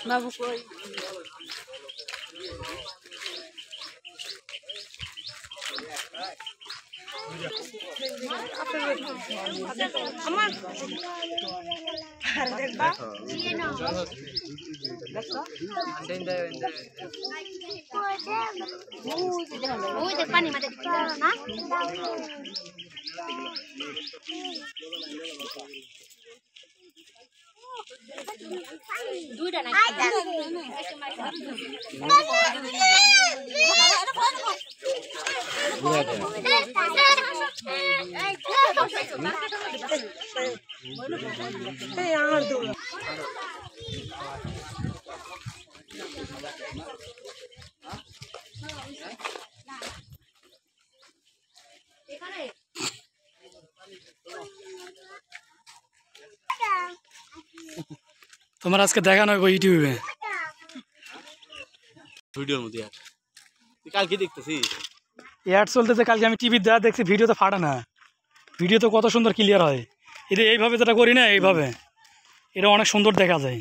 বাবু কই আমার দেখবা ওই দেখ পানি মাঝে না দুইটা না তোমার আজকে দেখানো হবে ইউটিউবে ভিডিওর মধ্যে কালকে দেখতেছি অ্যাড চলতেছে কালকে আমি টিভি দেওয়া দেখছি ভিডিও তো ফাটা না ভিডিও তো কত সুন্দর ক্লিয়ার হয় এটা এইভাবে যেটা করি না এইভাবে এটা অনেক সুন্দর দেখা যায়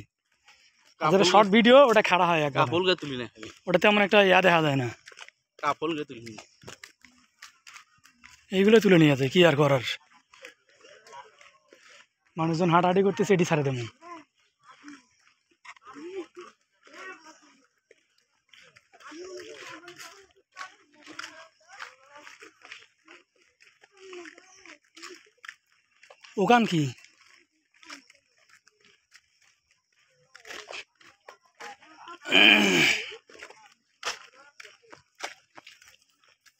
যেটা শর্ট ভিডিও ওটা খাড়া হয় একদম কাপড় গে তুলি না ওটা তেমন একটা দেখা যায় না কাপড় গে তুলি এইগুলো তুলে নিয়ে যায় কি আর করার মানুষজন হাঁটাহাঁটি করতেছে এটি ছাড়ে দেবেন ওখান কি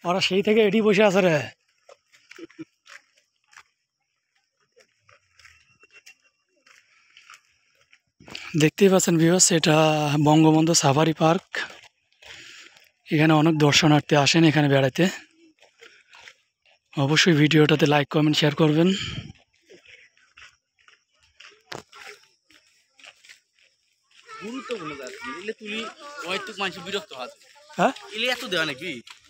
ওরা সেই থেকে এটি বসে আছে রে দেখতেই পাচ্ছেন ভিউয়ার্স এটা বঙ্গবন্ধু সাফারি পার্ক এখানে অনেক দর্শনার্থী আসেন এখানে বেড়াতে অবশ্যই ভিডিওটাতে লাইক কমেন্ট শেয়ার করবেন গুরুত্বপূর্ণ তুলি হয়তো মানুষ বিরক্ত হয় হ্যাঁ এলে এত দেওয়া নাকি